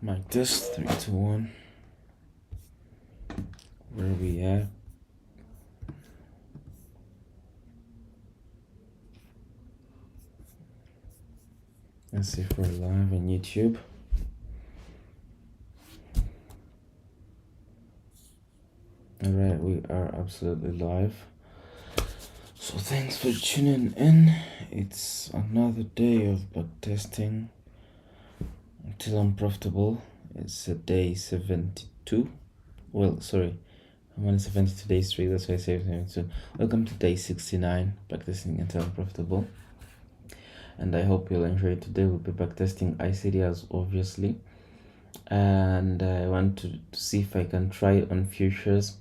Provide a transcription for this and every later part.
Mic test 3, 2, 1. Where we at? Let's see if we're live on YouTube. Alright, we are absolutely live. So thanks for tuning in. It's another day of backtesting until I'm profitable. It's a day 72. Well, sorry, I'm on 72 days straight, that's why I say 72. Welcome to day 69, backtesting until I'm profitable. And I hope you'll enjoy it. Today we'll be backtesting ICD as obviously. And I want to see if I can try on futures.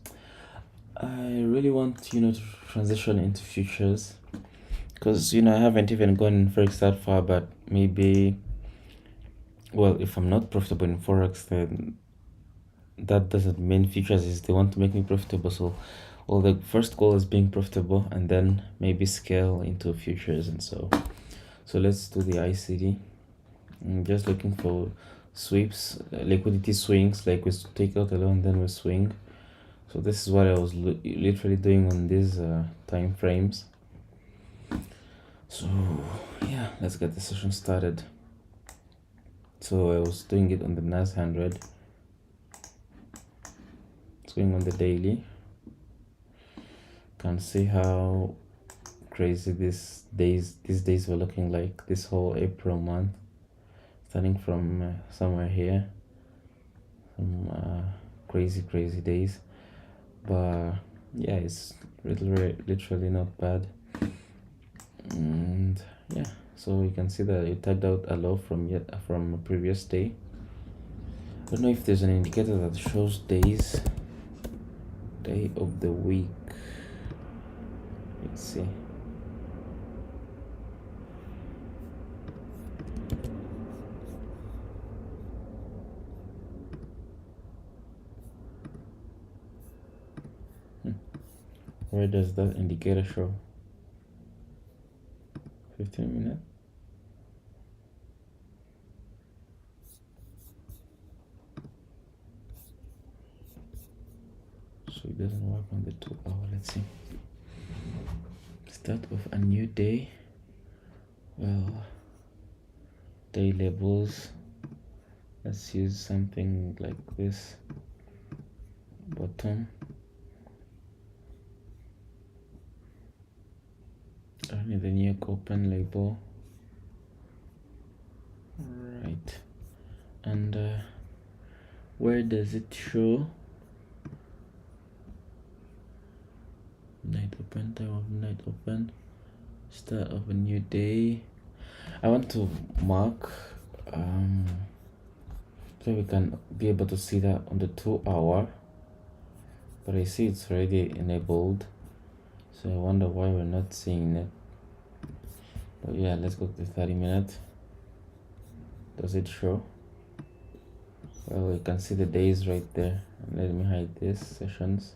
I really want to transition into futures because I haven't even gone in forex that far, but maybe, well, if I'm not profitable in forex, then that doesn't mean futures is they want to make me profitable. So well, the first goal is being profitable and then maybe scale into futures. And so let's do the ICD. I'm just looking for sweeps, liquidity swings, like we take out alone, then we swing. So this is what I was literally doing on these time frames. So yeah, let's get the session started. So I was doing it on the NAS 100. It's going on the daily. Can see how crazy these days were looking like this whole April month, starting from somewhere here. Some crazy days, but yeah, it's literally not bad. And yeah, so you can see that it tagged out a low from a previous day. I don't know if there's an indicator that shows day of the week. Let's see. Where does that indicator show? 15 minutes. So it doesn't work on the 2 hour. Let's see. Start of a new day. Well, day labels. Let's use something like this. Bottom. Only the new open label. Right. And where does it show? Night open, time of night open, start of a new day. I want to mark so we can be able to see that on the 2 hour, but I see it's already enabled, so I wonder why we're not seeing it. But yeah, let's go to 30 minutes. Does it show? Well, you can see the days right there. Let me hide this sessions.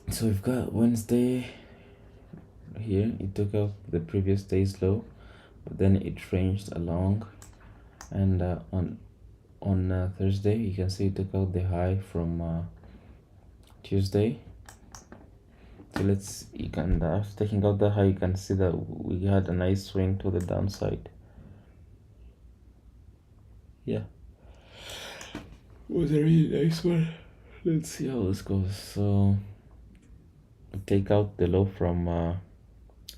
So we've got Wednesday here. It took out the previous day's low, but then it ranged along, and on Thursday you can see it took out the high from Tuesday. So after taking out the high, you can see that we had a nice swing to the downside. Yeah, it was a really nice one. Let's see how this goes. So take out the low from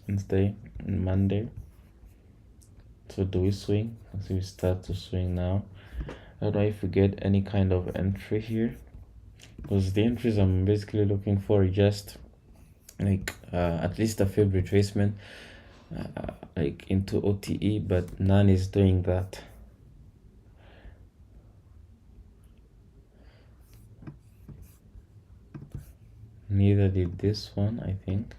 Wednesday and Monday. So do we swing? So we start to swing now. I don't know if we get any kind of entry here, because the entries I'm basically looking for just like at least a failed retracement like into OTE, but none is doing that. Neither did this one, I think.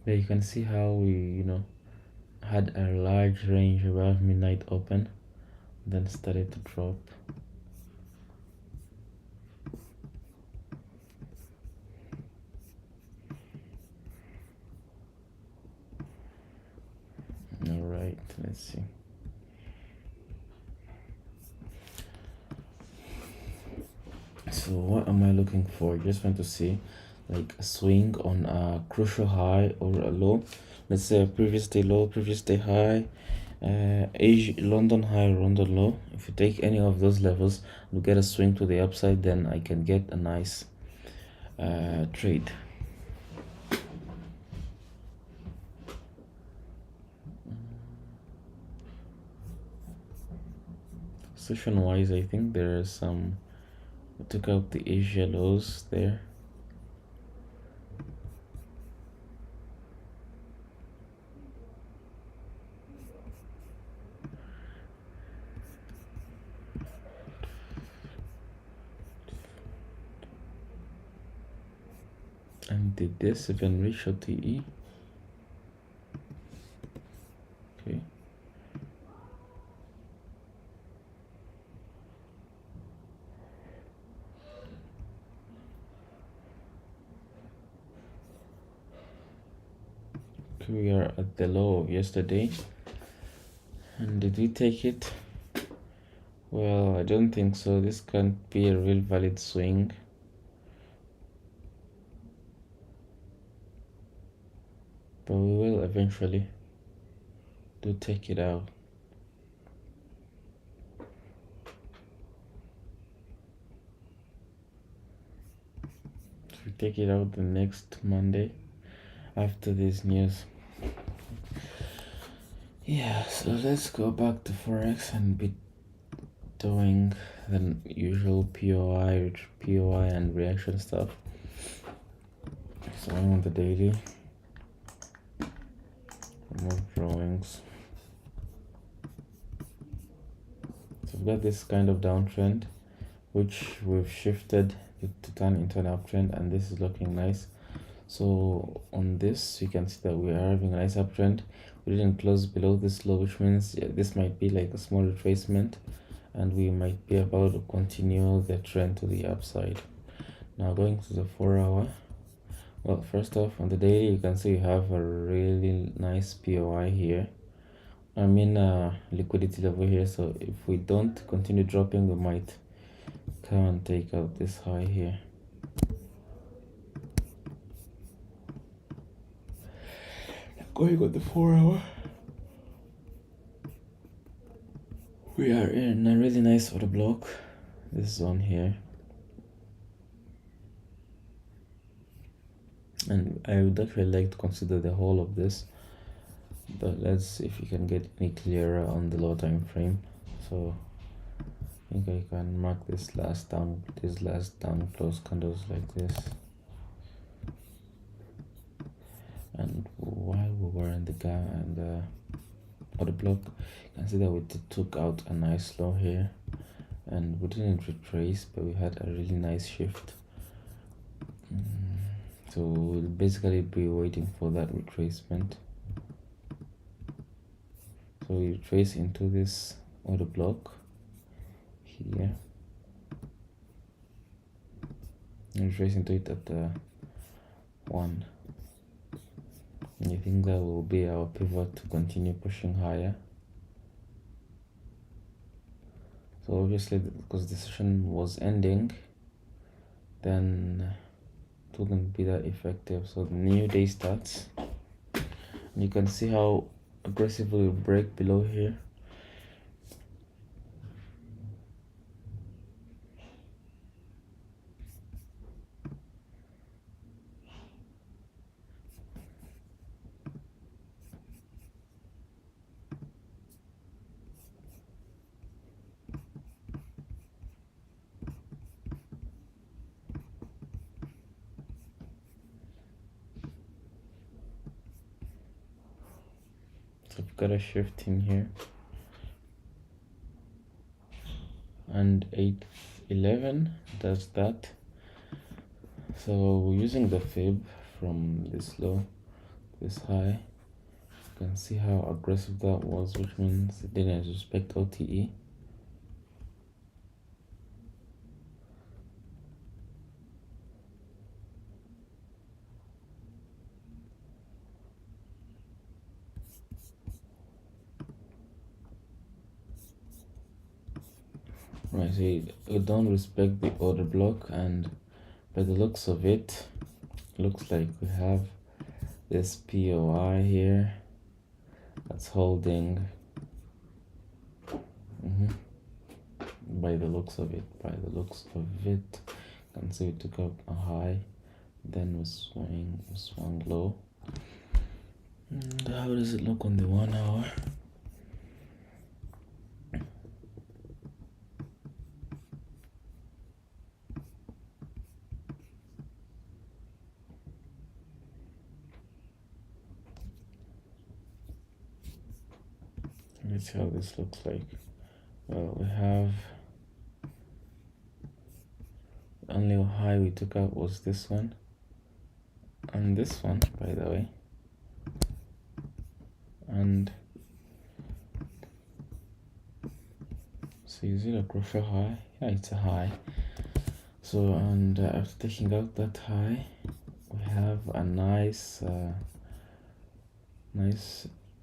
But you can see how we had a large range above midnight open, then started to drop. All right, let's see. So what am I looking for? Just want to see like a swing on a crucial high or a low. Let's say a previous day low, previous day high, Asia, London high, London low. If you take any of those levels to get a swing to the upside, then I can get a nice trade. Session wise, I think there are some. I took out the Asia lows there. And did this even reach a TE? Okay. We are at the low of yesterday. And did we take it? Well, I don't think so. This can't be a real valid swing. But we will eventually do take it out. We take it out the next Monday after this news. Yeah, so let's go back to Forex and be doing the usual POI and reaction stuff. So I'm on the daily. Remove drawings. So we've got this kind of downtrend, which we've shifted to turn into an uptrend, and this is looking nice. So on this, you can see that we are having a nice uptrend. We didn't close below this low, which means this might be like a small retracement, and we might be about to continue the trend to the upside. Now going to the 4-hour. Well, first off, on the daily, you can see you have a really nice POI here. I mean liquidity level here. So if we don't continue dropping, we might come and take out this high here. Going on the 4-hour, we are in a really nice order block, this zone here, and I would actually like to consider the whole of this, but let's see if you can get any clearer on the low time frame. So I think I can mark this last down close candles like this. And while we were in the gap and order block, you can see that we took out a nice low here, and we didn't retrace, but we had a really nice shift. So we'll basically be waiting for that retracement. So we trace into this order block here, and trace into it at the 1. And I think that will be our pivot to continue pushing higher. So obviously, because the session was ending, then it wouldn't be that effective. So the new day starts, and you can see how aggressively we break below here. So I've got a shift in here, and 811 does that. So we're using the fib from this low, this high, You can see how aggressive that was, which means it didn't respect OTE. Right, so you don't respect the order block, and by the looks of it, looks like we have this POI here that's holding. By the looks of it, you can see it took out a high, then was swung low. And how does it look on the 1 hour? Let's see how this looks like. Well, we have the only high we took out was this one, and this one, by the way, and so is it a crucial high? Yeah, it's a high. So, and after taking out that high, we have a nice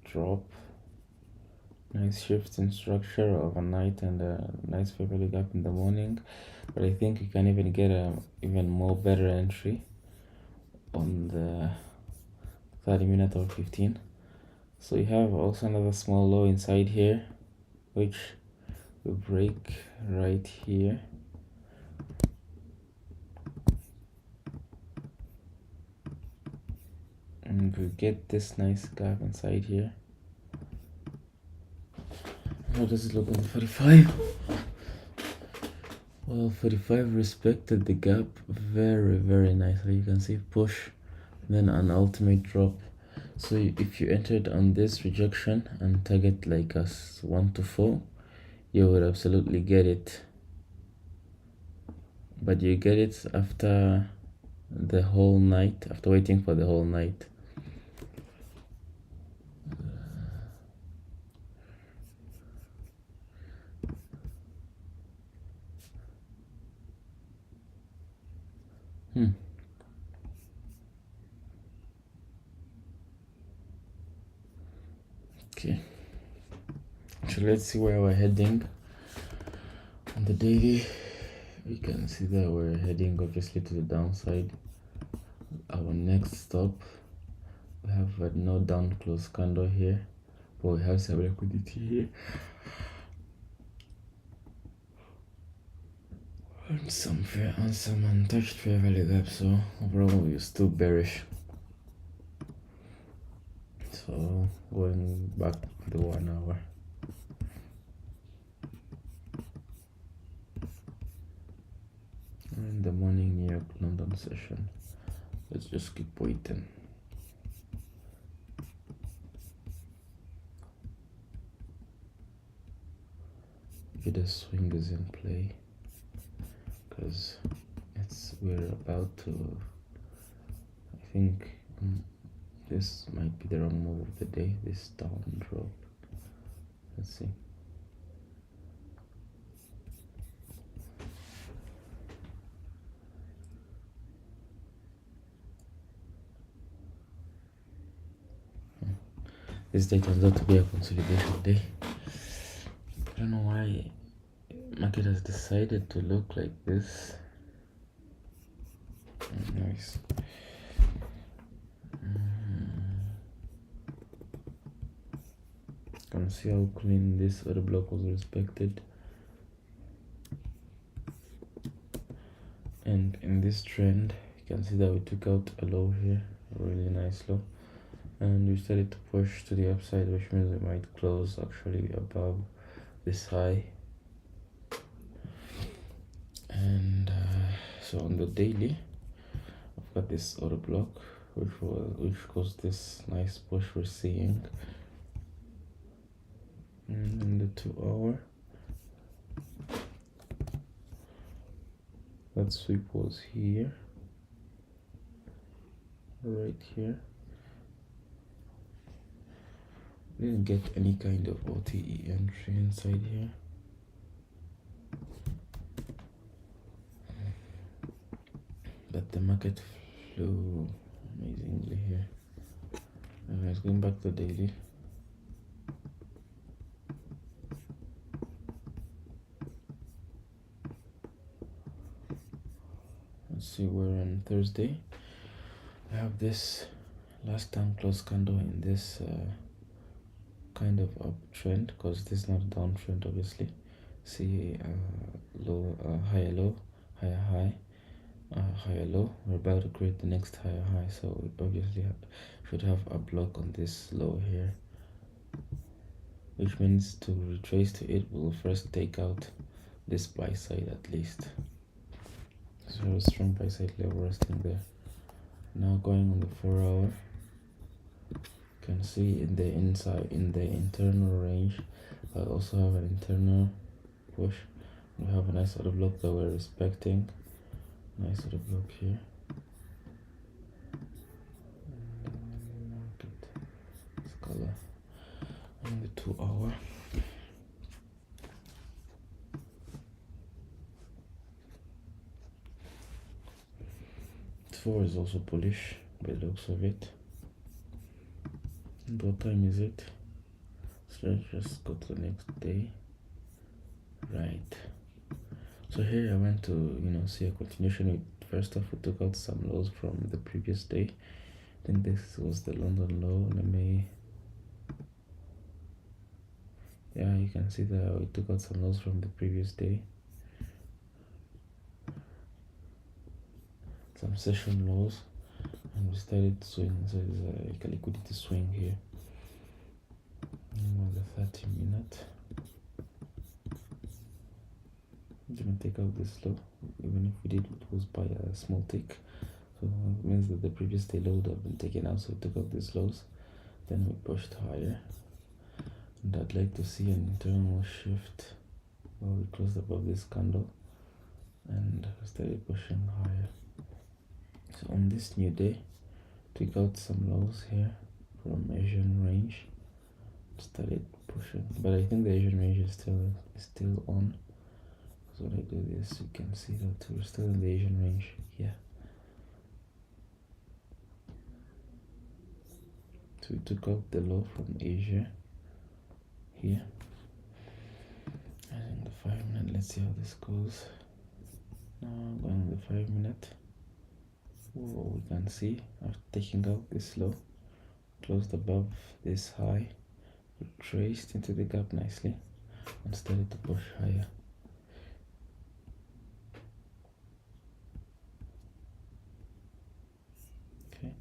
drop, nice shift in structure overnight, and a nice fair value gap in the morning. But I think you can even get a even more better entry on the 30-minute or 15. So you have also another small low inside here, which will break right here. And we get this nice gap inside here. How does it look on the 45? Well, 45 respected the gap very nicely. You can see push, then an ultimate drop. So if you entered on this rejection and target like us 1 to 4, you would absolutely get it. But you get it after the whole night, after waiting for the whole night. Okay, so let's see where we're heading on the daily. We can see that we're heading obviously to the downside. Our next stop, we have a no down close candle here, but we have some liquidity here and some untouched fair value gap. So overall we're still bearish. So going back to the 1 hour. In the morning New York London session, let's just keep waiting. If the swing is in play, because we're about to, I think this might be the wrong move of the day, this down drop. Let's see. This day turns out to be a consolidation day. I don't know why market has decided to look like this. Nice. Can see how clean this order block was respected. And in this trend, you can see that we took out a low here, a really nice low, and we started to push to the upside, which means we might close actually above this high. And so on the daily, I've got this order block which caused this nice push we're seeing. And in the 2 hour, that sweep was here, right here, didn't get any kind of OTE entry inside here. But the market flew amazingly here. Anyways, going back to daily. Let's see, we're on Thursday. I have this last time close candle in this kind of uptrend, because this is not a downtrend obviously. See low, higher low, higher high, higher low. We're about to create the next higher high, so we obviously should have a block on this low here, which means to retrace to it, we'll first take out this buy side at least. So a strong buy side level resting there. Now going on the 4 hour, you can see in the internal range, I also have an internal push. We have a nice order block that we're respecting. Nice order block here. Market this color on the 2 hour. Four is also bullish by the looks of it. And what time is it? So let's just go to the next day. Right. So here I went to see a continuation with, first off we took out some lows from the previous day. I think this was the London low. Yeah, you can see that we took out some lows from the previous day. Some session lows, and we started swinging. So there's like a liquidity swing here on the 30 minute. I'm gonna take out this low, even if we did, it was by a small tick, so it means that the previous day low would have been taken out. So we took out these lows, then we pushed higher, and I'd like to see an internal shift while we closed above this candle and started pushing higher. So on this new day, took out some lows here from Asian range, started pushing, but I think the Asian range is still on. So when I do this, you can see that we're still in the Asian range here. So we took out the low from Asia here, and in the 5 minute, let's see how this goes. Now going the 5 minute. Whoa, we can see after taking out this low, closed above this high, retraced into the gap nicely and started to push higher. Okay,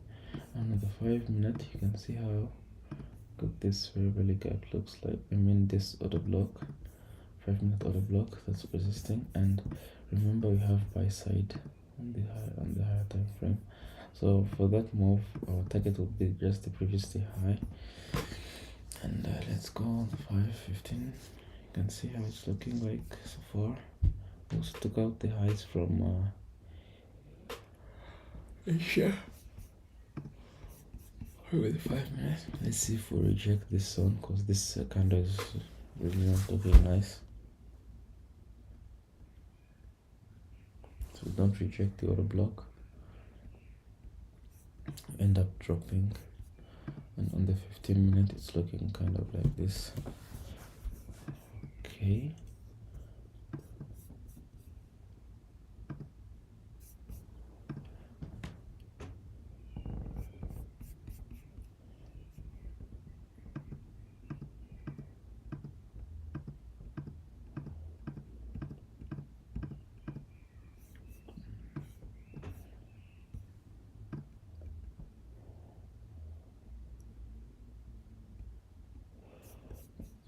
and on the 5 minute, you can see how good this variable gap looks like. This order block, 5 minute order block that's resisting, and remember we have buy side on the higher time frame. So for that move, our target would be just the previous day high. And let's go on 5:15. You can see how it's looking like so far. Also took out the highs from Asia. With 5 minutes. Let's see if we reject this zone, because this candle is really not looking nice. So we don't reject the order block, end up dropping, and on the 15 minute it's looking kind of like this. Okay,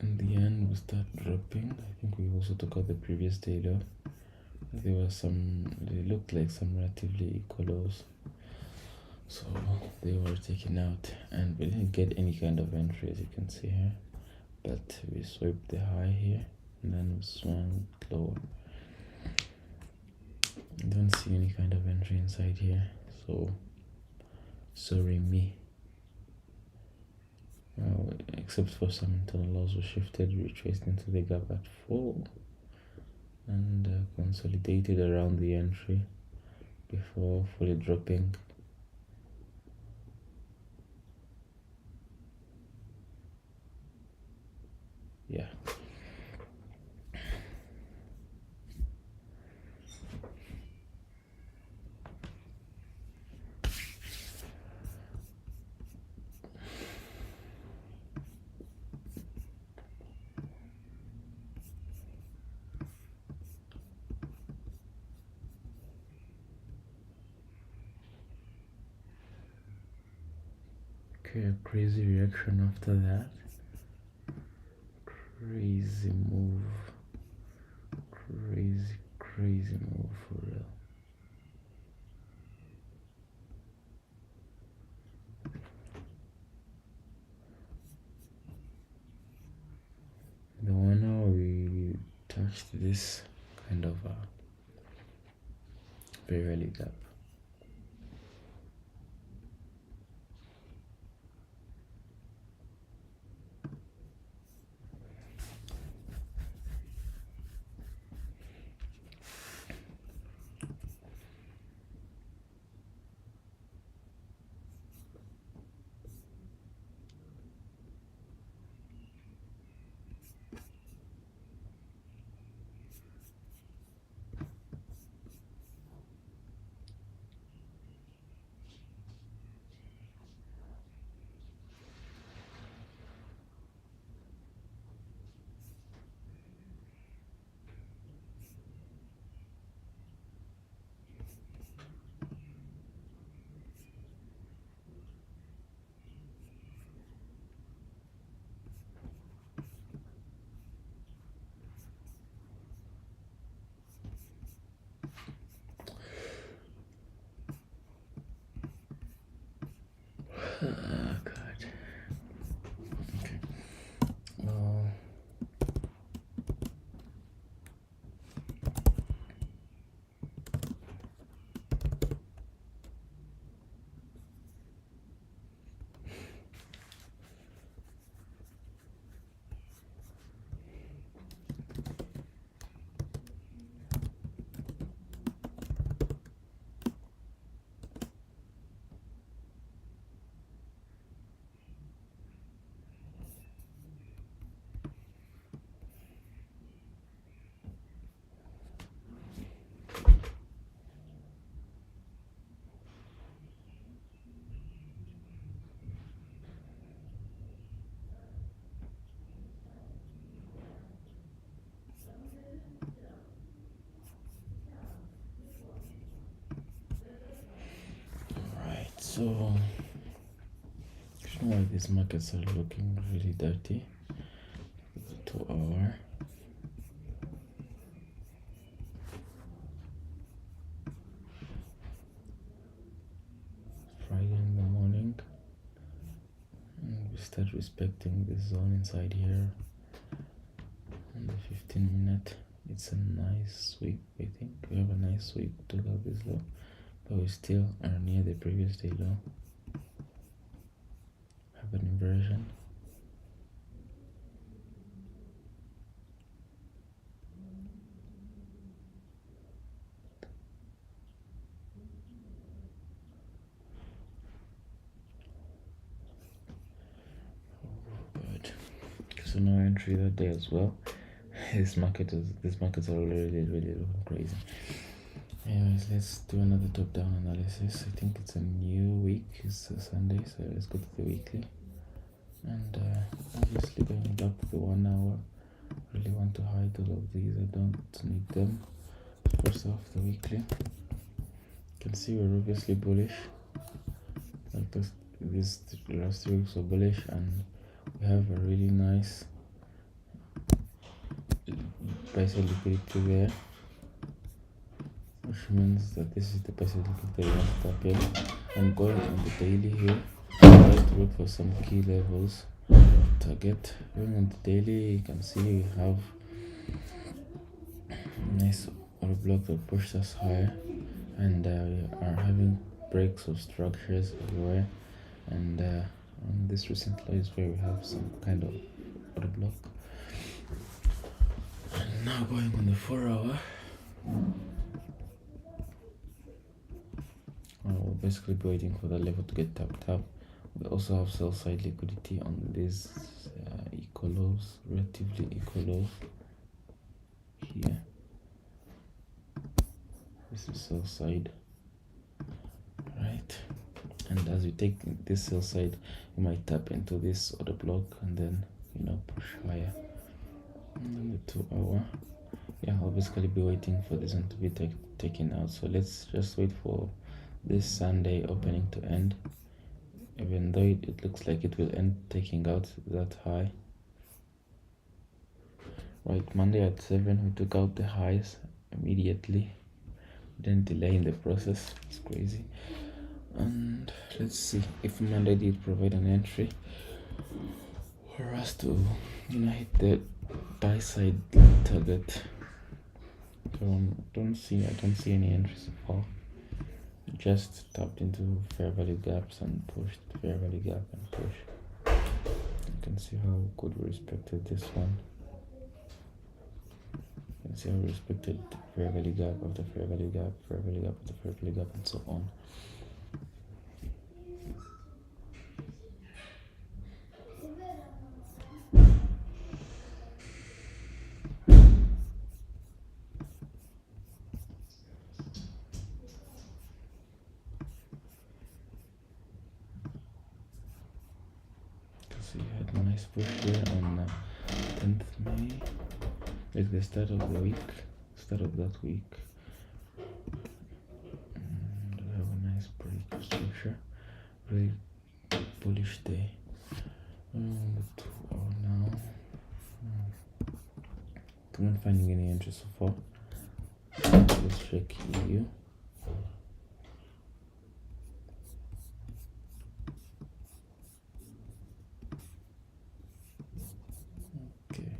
in the end we start dropping. I think we also took out the previous day low. There were they looked like some relatively equal lows, so they were taken out, and we didn't get any kind of entry, as you can see here, but we swept the high here and then we swung lower. I don't see any kind of entry inside here, so sorry me. except for some internal lows were shifted, retraced into the gap at 4 and consolidated around the entry before fully dropping. Yeah. Okay, a crazy reaction after that. Crazy move. Crazy move for real. The one hour we touched this kind of very early gap. Oh god. Okay. Well, alright, so you know why these markets are looking really dirty? The 2 hour. Friday in the morning. And we start respecting this zone inside here. And the 15-minute. It's a nice sweep, I think. We have a nice sweep to have this low. But we still are near the previous day low. Have an inversion. Good. So no entry that day as well. This market's are really looking crazy. Anyways, let's do another top-down analysis. I think it's a new week. It's a Sunday, so let's go to the weekly. And obviously going back to the 1 hour. Really want to hide all of these. I don't need them. First off, the weekly. You can see we're obviously bullish. Like these last 3 weeks were bullish, and we have a really nice price of liquidity there, which means that this is the price of liquidity I want to tap in. I'm going on the daily here. I try to look for some key levels target. Going on the daily, you can see we have a nice order block that pushed us higher, and we are having breaks of structures everywhere, and And this recent low is where we have some kind of order block. And now going on the 4-hour. We'll basically be waiting for the level to get tapped up. We also have sell side liquidity on these equal lows, relatively equal lows here. This is sell side, right? And as we take this sell side, you might tap into this order block and then push higher. And then the 2-hour, yeah, I'll basically be waiting for this one to be taken out. So let's just wait for this Sunday opening to end, even though it looks like it will end taking out that high. Right, Monday at 7 we took out the highs immediately, didn't delay in the process. It's crazy. And let's see if Monday did provide an entry for us to hit the buy side target. I don't see any entry so far. Just tapped into fair value gaps and pushed fair value gap and push. You can see how good we respected this one. You can see how we respected fair value gap after fair value gap, fair value gap after fair value gap, and so on. So you had a nice push here on 10th May, like the start of the week, start of that week. And we have a nice break structure, very bullish day. The 2-hour now. I'm not finding any entry so far. Let's check EU. Okay,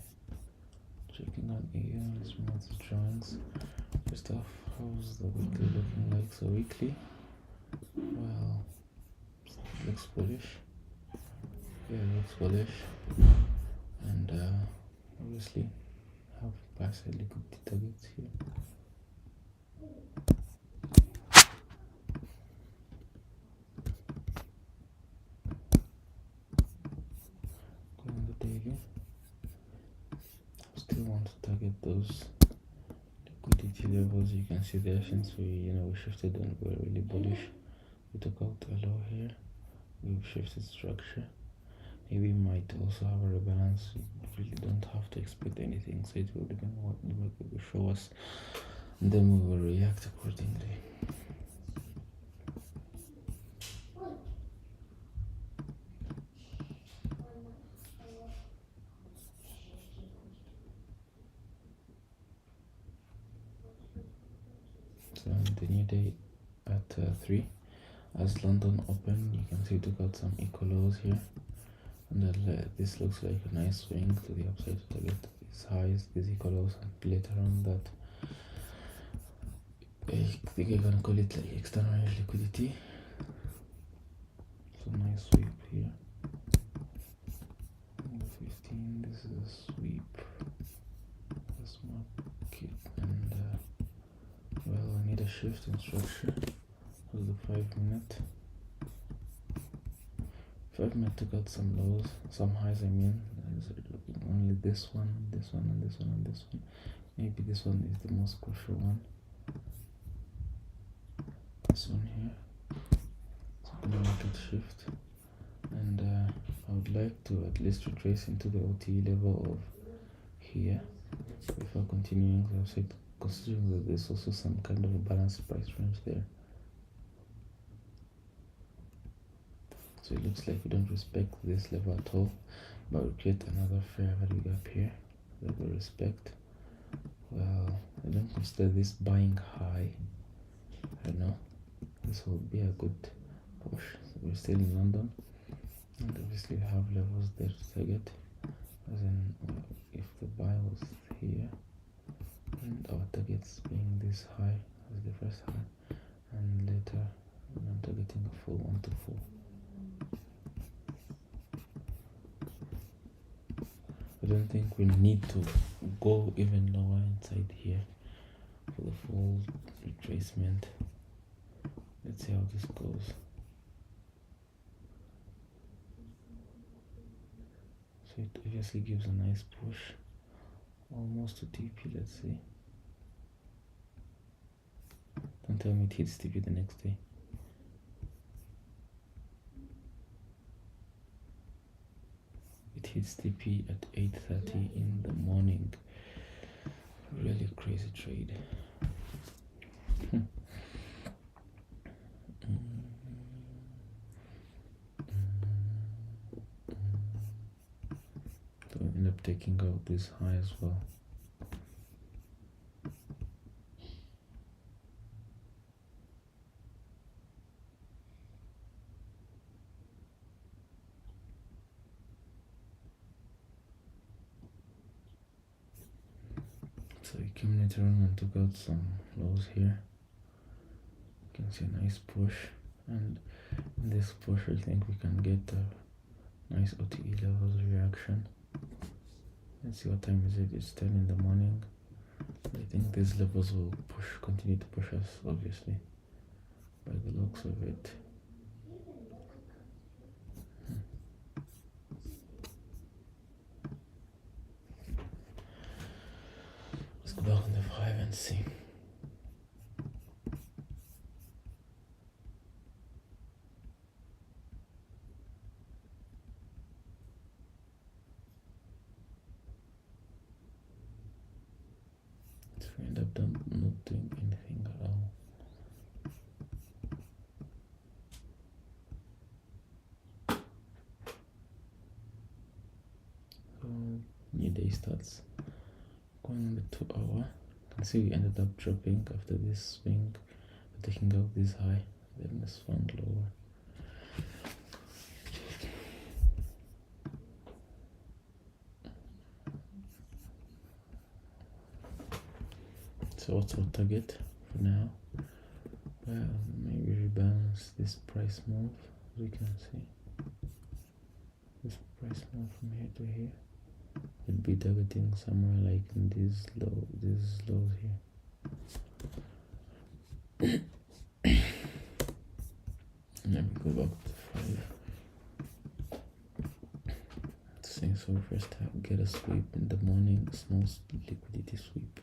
checking on EU. Let's move the drawings. First off, how's the weekly looking like? So weekly, well, it looks bullish. Yeah, it looks bullish, and obviously have buy-side liquidity targets here. Going the daily, still want to target those liquidity levels. You can see there, since we shifted and we're really bullish, we took out a low here, we've shifted structure. Maybe we might also have a rebalance. We really don't have to expect anything, so it will depend on what the market will show us, and then we will react accordingly. So the new day at 3, as London opened, you can see we took out some equal lows here, and then this looks like a nice swing to the upside to target these highs, these equal lows, and later on that I think I can call it like external liquidity. So nice sweep here. The 15, this is a sweep. Let's mark it, and well, I need a shift in structure. Was the 5-minute. 5-minute took out some lows, some highs. I mean, only this one, this one, and this one, and this one. Maybe this one is the most crucial one. This one here. So I'm gonna make it shift, and I would like to at least retrace into the OTE level of here before continuing the upside, considering that there's also some kind of a balanced price range there. So it looks like we don't respect this level at all, but we create another fair value gap here that we respect. Well, I don't consider this buying high. I don't know, this will be a good push. So we're still in London, and obviously we have levels there to target, as in if the buy was here and our targets being this high as the first high, and later I'm targeting a full 1 to 4. I don't think we need to go even lower inside here for the full retracement. Let's see how this goes. So it obviously gives a nice push almost to TP. Let's see. Don't tell me it hits TP the next day. It hits TP at 8:30 in the morning. Really crazy trade. So I end up taking out this high as well. So we came later on and took out some lows here. You can see a nice push, and in this push I think we can get a nice OTE levels reaction. Let's see what time is it. It's 10 in the morning. I think these levels will continue to push us, obviously, by the looks of it. Let's go back on the 5 and see. So we end up not doing anything at all. So new day starts. Going on the 2 hour. You can see we ended up dropping after this swing, taking out this high, then this one lower. So what's our target for now? Well, maybe rebalance this price move. As you can see, this price move from here to here would be targeting somewhere like in these lows here. Let me go back to 5. So first get a sweep in the morning, small liquidity sweep.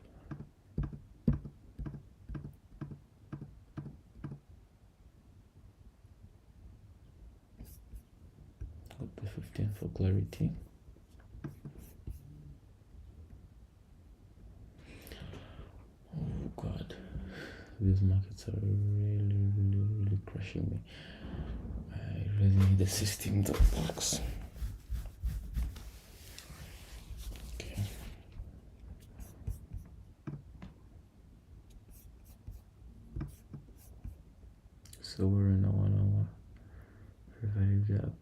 Got the 15 for clarity. Oh god, these markets are really crushing me. I really need a system that works. Okay. So we're in a 1 hour value gap.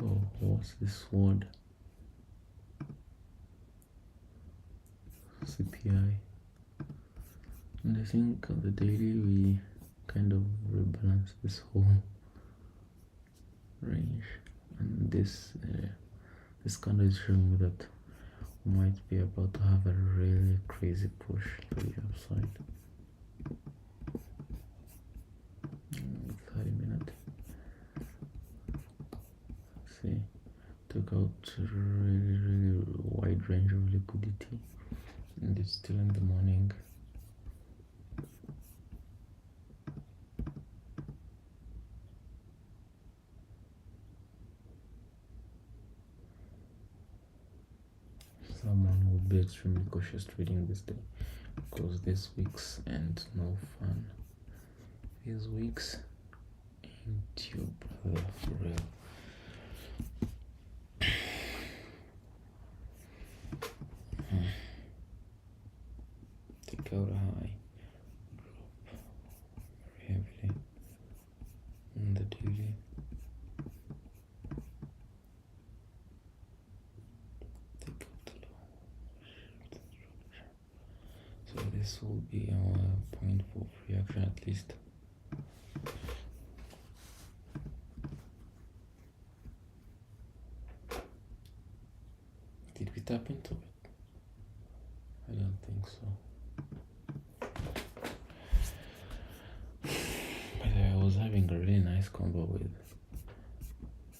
Oh, what's this word? CPI. And I think on the daily we kind of rebalance this whole range, and this candle is showing me that we might be about to have a really crazy push to the upside. 30 minutes. See, took out a really wide range of liquidity, and it's still in the morning. Someone will be extremely cautious trading this day, because these weeks end no fun. These weeks ain't your brother for real. Take out a high, drop very heavily on the daily. Take out the low. So this will be our point of reaction at least. we tap into it? I don't think so. By the way, I was having a really nice combo with,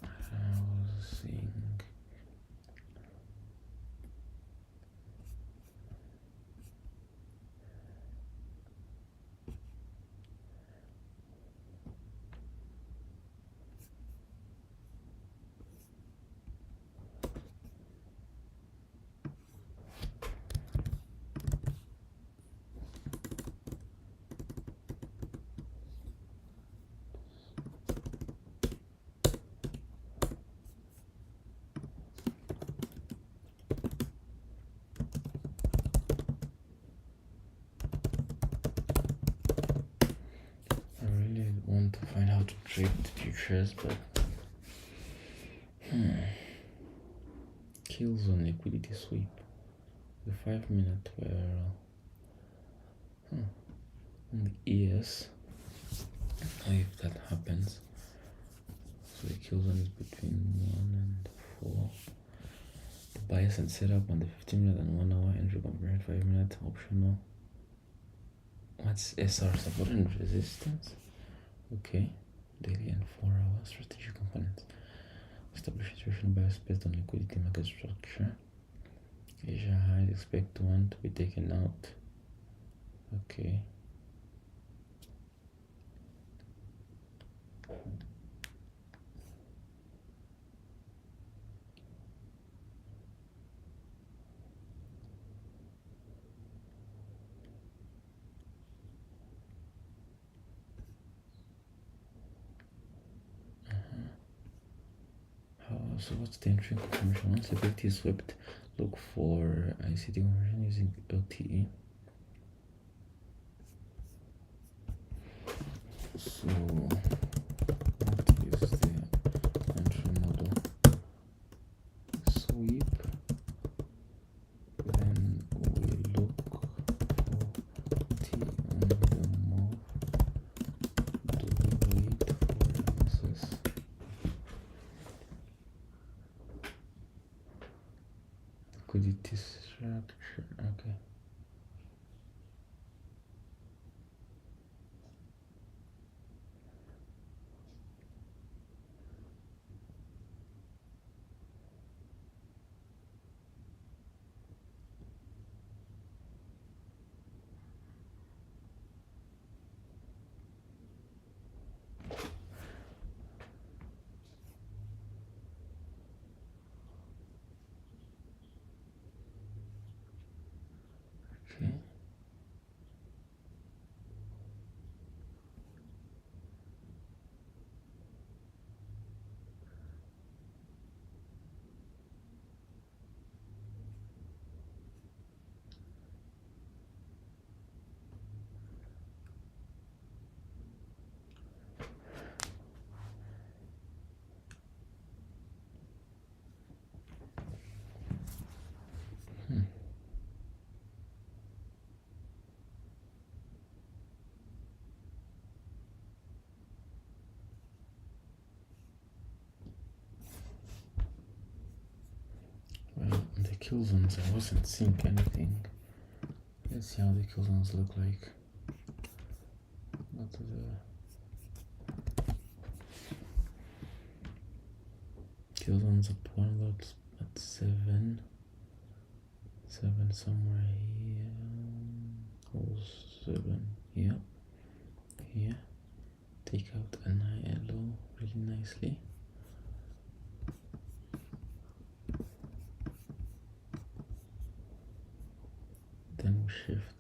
I was seeing, I really want to find how to trade futures, but kills on liquidity sweep. The 5 minute were on the ES. If that happens, so the kill zone is between 1 and 4. The bias and setup on the 15 minute and 1 hour entry compared 5 minute optional. What's SR support and resistance? Okay, daily and 4 hour strategic components. Establish situation bias based on liquidity market structure. Asia highs expect one to be taken out. Okay. So what's the entry confirmation? Once liquidity is swept, look for ICT conversion using LTE. So what is the entry model? Sweep. Then we look for T on the move. Do we wait for analysis? Liquidity structure. Okay. Okay. Well, the kill zones, I wasn't seeing anything. Let's see how the kill zones look like. Go to the kill zones at 1 lot at 7. 7 somewhere here. Oh, 7 here. Here. Take out an ILO really nicely. Then we shift.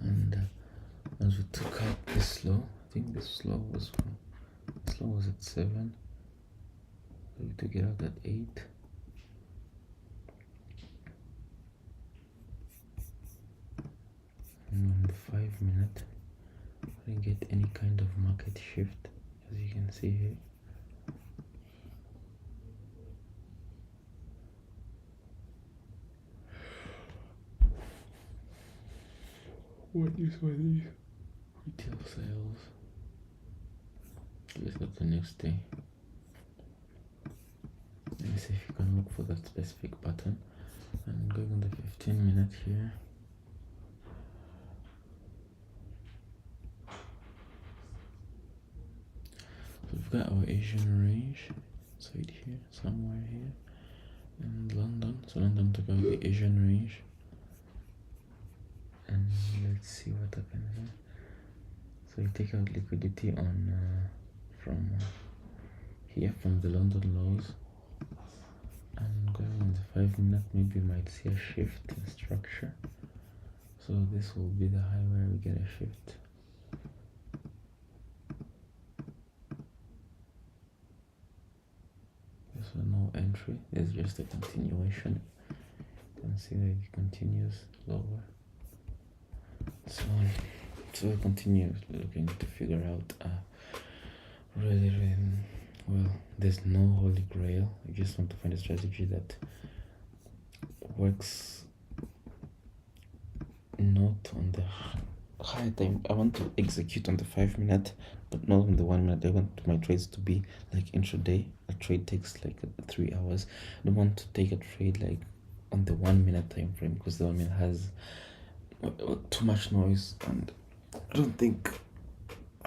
And as we took out this low, I think this low was at 7. So we took it out at 8. And on the 5 minute, I didn't get any kind of market shift, as you can see here. What is with these retail sales? Let's go to the next day. Let me see if you can look for that specific button. I'm going on the 15-minute here. So we've got our Asian range. So it here, somewhere here. And London. So London took out the Asian range. And let's see what happens here. So you take out liquidity on from here, from the London lows. And going on the 5-minute, maybe you might see a shift in structure. So this will be the high where we get a shift. So no entry, it's just a continuation. You can see that it continues lower. So we'll continue looking to figure out really, well, there's no holy grail. I just want to find a strategy that works not on the high time. I want to execute on the 5-minute, but not on the 1-minute. I want my trades to be like intraday. A trade takes like 3 hours. I don't want to take a trade like on the 1-minute time frame, because the 1-minute has too much noise, and I don't think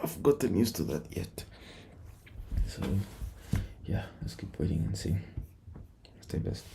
I've gotten used to that yet. So yeah, let's keep waiting and see. Stay blessed.